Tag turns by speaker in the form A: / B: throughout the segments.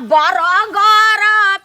A: Burger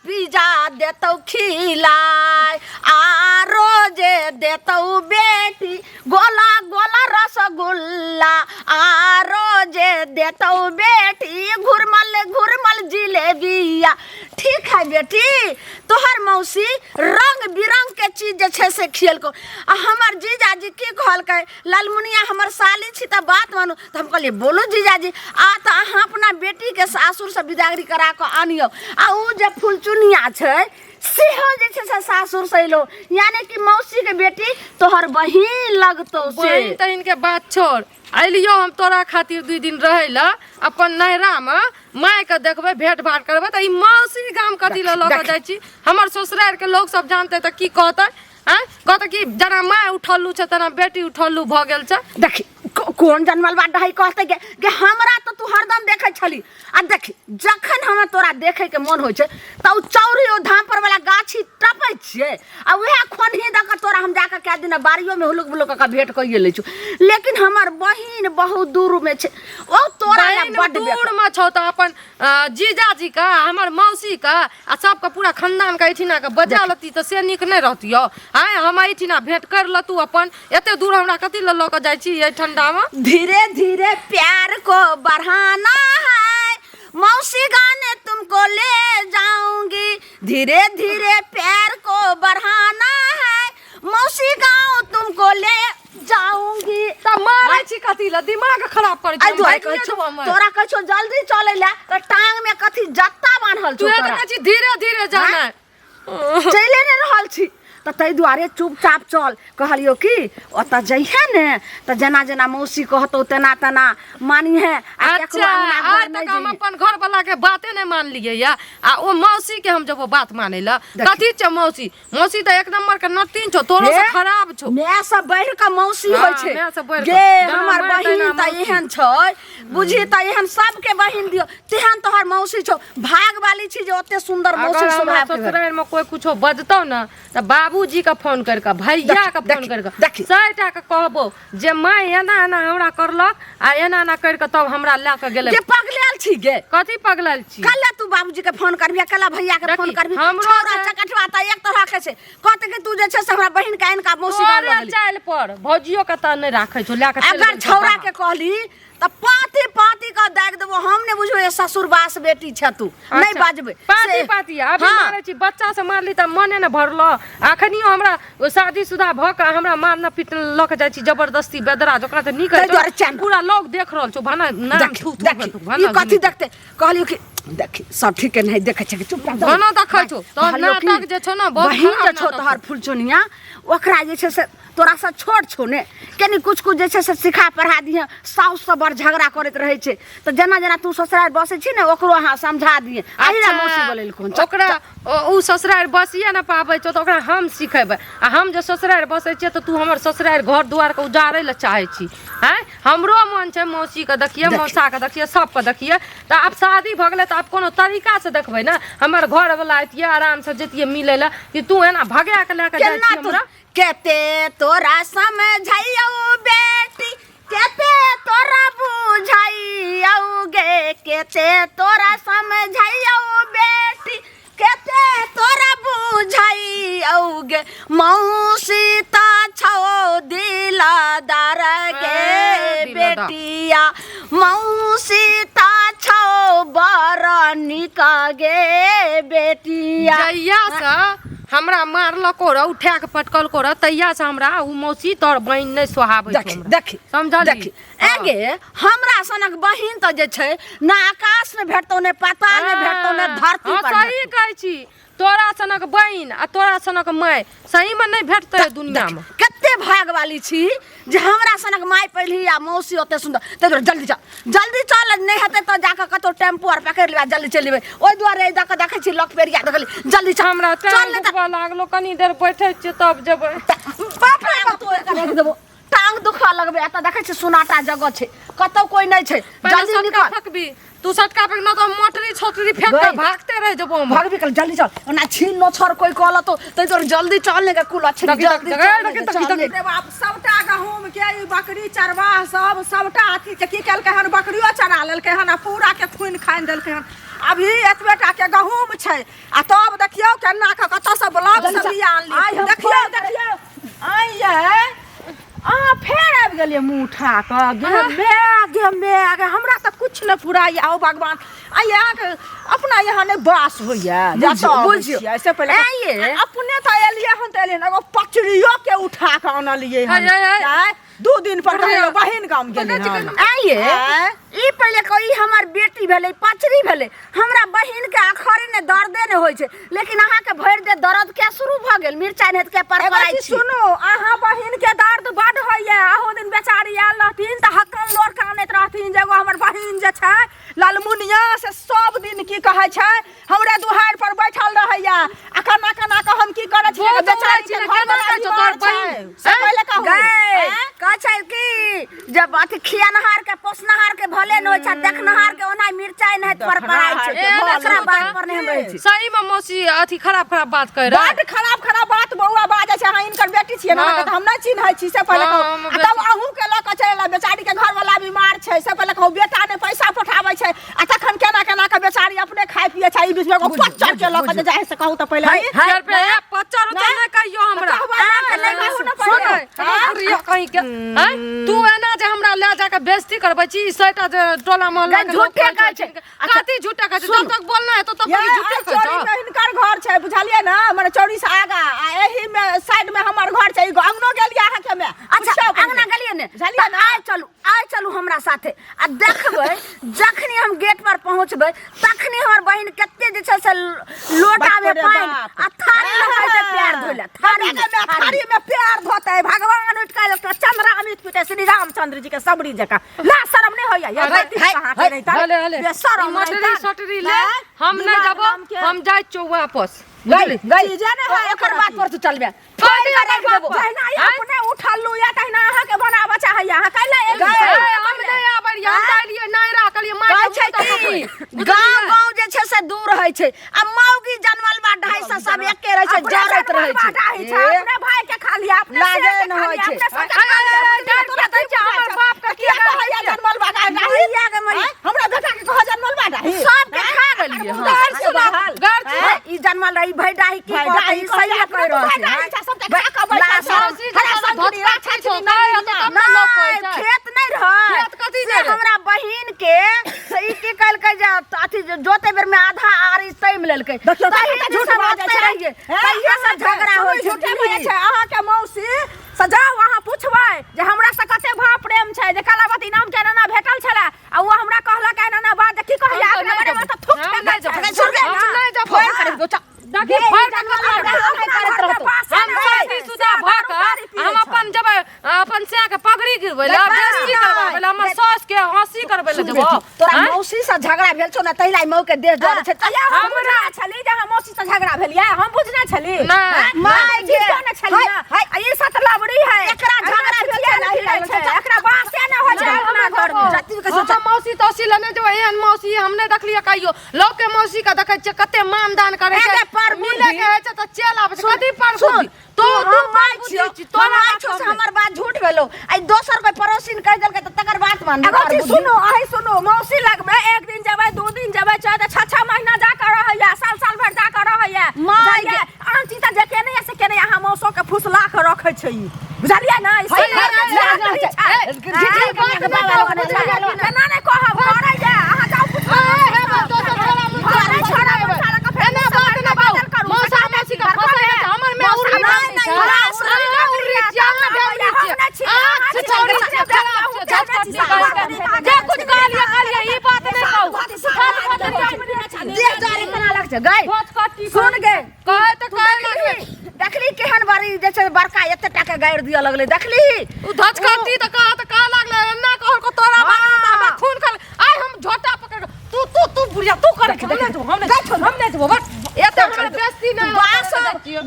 A: pizza देतौ खिलाय आरो जे देतौ बेटी गोला गोला रसगुल्ला आरो जे देतौ बेटी घुरमल घुरमल जिलेबिया। ठीक है बेटी, तोहर मौसी रंग बिरंग के चीज जे छे से खियल को। आ हमर जीजाजी की कहलकै लालमुनिया हमर साली छी त बात मानू। त हम कहलिए बोलू जीजाजी आ त अहाँ अपना बेटी के सासुर से विदागरी करा के आनियो। आ उ जे फुलचुनिया छै सेहो जे छै से सासुर से लो, यानी कि मौसी के बेटी तोहर बहिन लगतो से।
B: बहिन तहिन के बात छोड़, अलियो हम तोरा खातिर 2 दिन रहे ला अपन नहरा में माय के देखबे भेंट भाट करबे। त ई मौसी गाम कथी ल लग जाय छी? हमर ससुराल के लोग सब जानते त की कहते? हैं कहते कि जना माय उठल्लू छ तना बेटी उठल्लू भ गेल छ।
A: देखी कौन जनमल बात है कहते के हमरा तो तू हरदम देखे छली। आ देखी जखन हम तोरा देखे के मन होय छै त उ चौरी ओ धाम पर वाला गाछी टपै छिए। आ वह खोनही द के तोरा हम जाके कह दिन बारियो में हुलुक बुलुक का भेंट कइए ले छु। लेकिन हमर बहिन बहुत दूर में छै, ओ तोरा ला बड
B: दूर में छौ त अपन जीजाजी का हमर मौसी का आ सबका पूरा खानदान का इठिना के बजा लती त से निक नै रहतियो। हां हम इठिना भेंट कर ल तू अपन एते दूर हमरा कथि ल ल के जाय छी ए ठंडा में?
A: धीरे धीरे प्यार को बढ़ाना है मौसी गाने तुमको ले जाऊंगी। धीरे धीरे प्यार को बढ़ाना है मौसी गाँव तुमको ले जाऊंगी।
B: त मारे छी कथि ल दिमाग खराब कर
A: आई तोरा कह छो जल्दी चले ला त टांग में कथि जत्ता बांधल छो?
B: तू ए कहै छी धीरे धीरे जाना
A: चले न रहल छी त तै दुआरे चुपचाप चल। कहलियो कि ओत जइहे ने त जना जना मौसी कहतो तना तना मानी है।
B: अच्छा आज तक हम अपन घर वाला के बातें नहीं मान लिए या आ ओ मौसी के हम जब वो बात माने ला कथि छ मौसी? मौसी त एक नंबर के नतीन छो, तोरो से खराब छो।
A: मैं सब बढ़ के मौसी होय छे गे हमर बहिन त एहन छै बुझी त एहन सब के बहिन दियो तेहन तोहर मौसी छो। भाग वाली छी जे ओते सुंदर मौसी स्वभाव के।
B: ससुराल में कोई कुछो बजतौ ना त बाबूजी का फोन करके भैया का फोन करके साइटा के कहबो जे माय एना एना हमरा करलक आ एना एना करके तब हमरा ला के गेले।
A: जे पगलेल छी गे?
B: कथि पगलेल छी?
A: कल्ला तू बाबूजी के फोन करबी, कल्ला भैया के फोन करबी। छोरा चकटवा त एक तरह के छै, कहते कि तू जे छै से हमरा बहिन का इनका मौसी का लगली
B: चाल पर भौजियो के त नै राखै छौ ला के।
A: अगर छौरा के कहली त पाती पाती का दाग देबो। हम ने बुझो ये ससुरबास बेटी छ तू नहीं बाजबे
B: पाती पाती अभी मारे छी बच्चा से मारली त मने न भरलो। अखनियो हमरा शादीशुदा भ के हमरा मारना पीट ल के जाय छी जबरदस्ती बेदरा जकरा त निक पूरा लोग देख रहल छौ। भाना नाम थू थू
A: ई कथि देखते? कहलियो कि देखी सब ठीक है नहीं देखे छ चुप रह।
B: भाना देखै छौ त नाटक जे छ न बहुत
A: बहिन जे छौ तोहर फुलचुनिया ओकरा जे छै से तोरा से छोट छौ ने कनी कुछ कुछ जे छै से सिखा पढ़ा दिए। साउस से बड़ झगड़ा करत रहे छै त जना जना तू ससुराल बसे छी ने ओकरो हां समझा दिए। आई रे मौसी बोलेल कोन
B: ओकरा उ ससुराल बसिए न पाबै छौ त ओकरा हम सिखेबै। आ हम जे ससुराल बसे छिए त तू हमर ससुराल घर दुआर के उजाड़ै ल चाहे छी? हैं हमरो मन छै मौसी के देखिए मौसा के देखिए सब के देखिए। त अब शादी भ गेलै त अब कोनो तरीका से देखबै ना। हमर घर वाला एतिए आराम से जतिए मिलै ल कि तू एना भगा के लेके जाय छी हमरा?
A: केते तोरा समझाइयो बेटी केते तोरा बुझाइयो गे केते तोरा समझाइयो बेटी केते तोरा बुझाइयो गे मौसी ता छौ दिलदार गे बेटिया मौसी ता छौ बड़ निक गे बेटिया।
B: जइया सा हमरा मारलको र उठा के पटकलको र तैया से हमरा उ मौसी तोर बहिन नै सोहाबै छै।
A: देखी
B: समझली?
A: देखी एगे हमरा सनक बहिन त जे छै ना आकाश में भेटतौ ने पाताल में भेटतौ ने धरती पर।
B: सही कहै छी तोरा सनक बहिन आ तोरा सनक माय सही में नहीं भेटतै दुनिया में।
A: कते भाग वाली छी जे हमरा सनक माय पहली आ मौसी ओते सुंदर। ते जल्दी चल नहीं हेते त जाके कतो टेम्पो आर पकड़ लेबा जल्दी चलिबे। ओइ दुआरे दक देखै छी लक पेरिया देखली जल्दी चल।
B: हमरा टांग दुखबा लागलो कनी देर बैठै छी तब जेबै।
A: बाप रे बाप तो एक देबो टांग दुखा लगबे। एत देखै छी सुनाटा जगह छै कतो कोई नहीं छै जल्दी निकल।
B: फकबी तू सटका पे न तो मोटरी छोटरी फेंक के भागते रह जबो हम।
A: भागबे कल जल्दी चल ना छीन नो छर कोई कहला तो तै तोर जल्दी चलने का कुल अच्छे जल्दी
C: बाप सबटा गहूम के ई बकरी चरवा सब सबटा अथी के की केलकै हन बकरियो चरा लेलकै हन पूरा के खून खाइन देलकै हन। अभी एतबे टा के गहूम छै आ तब देखियौ केना के कतऽ से ब्लॉक से बिया आनली देखियौ आइये फेर आबि गेलियै मुँह उठा कऽ गे हमरा तऽ कुछ नहि फुराइए आओ भगवान आइए अहाँके अपना यहाँ नहि बास होइए बुझियो ऐसे पहले अपने तऽ एलियै हन तऽ एलियै एगो पचड़ियो के उठा कऽ आनलियै हन 2 दिन पर बहिन गाम गेलियै हन
A: आइए ई पहले कोई हमर बेटी भेलै पचरी भेलै हमरा बहिन के आखरे ने दर्दे ने होइ छै लेकिन अहाँ के भरि दे दर्द के शुरू भ गेल मिर्चाई नेत के पर पड़ाई छी
C: सुनो अहाँ बहिन के दर्द बड होइए आहो दिन बेचारी आयल रहथिन तऽ हक्कन लोर कानैत रहथिन जे एगो हमर बहिन जे छै लालमुनिया से सब दिन की कहै छै हमरे दुहार पर बैठल रहैया आ कना कना के हम की करै छी बेचारी के घर में तोर बहिन से पहले कहू
A: कहै छै कि जब अथी खियानहार के पोसनहार के भले न होइ छै देखनहार के ओना मिर्चाई नेत पर पड़ाई छै एकरा बात पर नहीं रहै छै
B: सही में मौसी अथी खराब बात कह रहा
C: बड खराब बात बौआ बाजै छै अहाँ इनकर बेटी छियै ना तऽ हम नहीं चिन्है छी से पहले कहू तब अहू के लऽ कऽ चला बेचारी के घर वाला बीमार छै से पहले कहू बेटा ने पैसा पठाबै छै आ तखन केना के बेचारी अपने खाय पिए छै ई बीच में एगो पच्चर के लऽ कऽ जाय से कहू तऽ पहले
B: घर पे पच्चर तो नहीं कहियो हमरा कहीं के तू एना जे हमरा ले जाके बेइज्जती करबै छी सेटा जे टोला मोहल्ला के
A: झूठे कहै छै
B: कथि झूठे कहै छै जब तक बोलना है तो तब तक झूठे कहै छै
C: इनकर घर छै बुझलिए ना हमर चौरी से आगा आ एही में साइड में हमर घर छै अंगनो गेलिए अहाँ के में
A: अच्छा अंगना गेलिए ने बुझलिए ना आइ चलू हमरा साथे आ देखबै जखनी हम गेट पर पहुंचबै तखनी हमर बहिन कते जे छै से लोटा में पानी आ थारी लगाइते पैर धोले
C: थारी में पैर धोते भगवान उठ के चंद्रा अमित पिटे श्री रामचंद्र जी के सबरी जका ला शर्म नहीं होइया ये बेटी कहां के नहीं त ये शर्म
B: मटरी सटरी ले हम नहीं जाबो हम जाय छौ वापस
C: गई जाने है
A: एकर बात पर तू चलबे
C: जहिना अपने उठलू या तहिना अहाँ के बनाबा चाहैया अहाँ कैला
B: हम नहीं आबरिया हम जाइलिए नहीं राखलिए माय
A: छै कि गांव जे छै से दूर रहै छै आ मौगी जनमल बा 250 सब एके रहै छै जरत रहै छै
C: अपने भाई के खा लिया अपने
A: लागे न होइ छै
B: हमर बाप के
C: की कहैया जनमल बा
A: भैया के मरी
C: हमरा बेटा के कह जनमल बा डाही
A: सब के खा गेलिए घर छै ई जनमल रही भई डाही की कहै सही कह रहल छै
C: सब के खा के
A: खेत नहीं रह
B: कथी
A: हमरा बहिन के ई की कहलकै जे अथी जोते बेर में आधा आरी तैम लेलकै तही झूठ बाजै रहिए तहिया से झगड़ा होइ छै
C: अहाँ के मौसी सजाओ वहां पूछबै जे हमरा से कते भाव प्रेम छै जे कलावती नाम के नाना भेटल छले आ वो हमरा कहला के नाना बात की कहैया अपने बारे में त थुक के
B: नहीं जब फोन करे देखी फोन करत रहतो हम शादी सुदा भक हम अपन जब अपन से के पगड़ी गिरबै ला बेइज्जती करबै ला हमर सास के हंसी करबै ला जब
A: तोरा मौसी से झगड़ा भेल छौ ना तहिला मौ के देह डर छै
C: हमरा छली जे हम मौसी से झगड़ा भेलिए हम बुझने छली
A: माय के
C: न छली ना ई सतलबड़ी है
A: एकरा झगड़ा भेल
C: छै एकरा बात से न हो छै अपना घर में
A: जति के सोच
B: मौसी तौसी लने जो एहन मौसी हम नहीं देखलिए कहियो लोग के मौसी का देखै छै कते मानदान करे छै
A: पर
B: मिले के है त चल आबै छै कथि पर बुद्धि तो
A: माय छी तो माय छी से हमर बात झूठ भेलो आई दोसर कोई पड़ोसिन कह देलकै त तकर बात मान
C: अगर सुनो आही सुनो मौसी लगमे एक दिन जबै 2 दिन जबै 6 महीना जा कर रहैया साल भर जा कर रहैया
A: माय
C: गे आंटी त जे के नहीं से के नहीं अहाँ मौसो के फुसला के रखै छै बुझलिए ना ई केना नहीं कहब करे जा अहाँ जाऊ पूछो
A: देखली केहन बारी जे छै बड़का एते टाका गाड़ दिया लगले देखली
B: उ धचकती त का लागले एना कहल को तोरा बात खून खल आइ हम झोटा पकड़ तू बुढ़िया तू कर हम नहीं जबो बस एते हमरा बेइज्जती नहीं
A: बास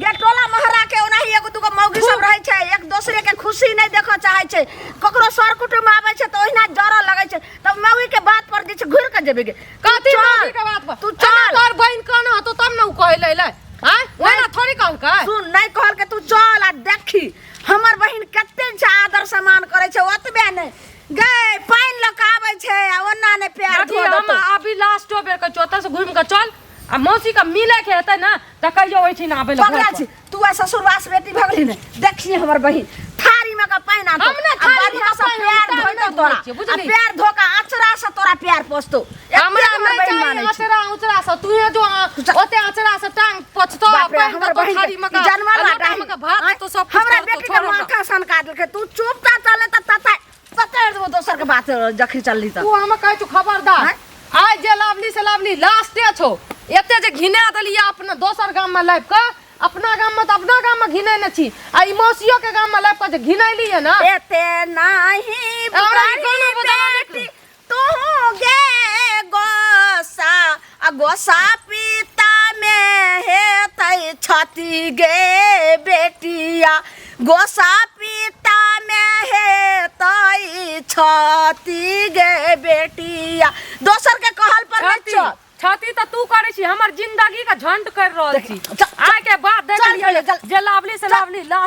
A: गेटोला महरा के ओनाही एगो दुगो मौगी सब रहै छै एक दूसरे के खुशी नहीं देखऽ चाहै छै ककरो सर कुटुम आबै छै त ओहिना जरा लगै छै तब मौगी के बात पर जे छै घुर के जेबे गे
B: कथि मौगी के बात पर
A: तू चल
B: तोर बहन कहना तो तब न कहले ले हां ओना थोड़ी कहल का
A: सुन नहीं कहल के तू चल आ देखी हमर बहिन कते आदर सम्मान करे छै ओतबे नहीं गए पानी लक आबै छै आ ओना ने प्यार
B: हम अभी लास्ट बेर के चौथा से घुम मौसी का मिले के हेतै ना त कहियो ओइठी ना आबे
C: पकड़ा छी तू आ ससुरवास बेटी भगली ने देखिए हमर बहिन थारी में का पानी आ
B: हम ना थारी में का पानी
C: पैर
B: हम
C: धोतो
B: नहीं
C: तोरा
B: धोइ छियै, बुझली?
C: पैर धोका आचरा से तोरा पैर पोछतो
B: हमरा नहीं चाहिए अचरा उचरा से तू जो ओते अचरा से टांग पछतो
C: बाप रे,
B: अपन
C: हमर
B: तो
C: बहिन
B: थारी में का
C: जानवर बाटा
B: में का भात तो सब
C: हमरा बेटी के माथा सन काट के तू चुपता चले त ततार देबो दोसर के बात जखरी चलली त
B: तू हम कह तू खबरदार
C: हैं?
B: आज जे लावली से लावली लास्टे छो एते जे घिना दलिया अपना दोसर गाम में लाइब का अपना गाम में तो अपना गाम में घिनै न छी आ ई मौसियो के गाम में लाइब का जे घिनैली है ना
C: एते नाही
B: हमरा ई गाना बजाना
C: बेटी तू गे गोसा आ गोसा पिता में हे तै छती गे बेटिया गोसा पिता में हे तै छती गे बेटिया दोसर के कहल पर
B: छाती
C: नहीं
B: छाती तो तू करे छी हमर जिंदगी का झंड कर रहल छी
C: चल,
B: आय के बाद देख
C: चल,
B: लियो
C: चल, चल।
B: जे लावली से लावली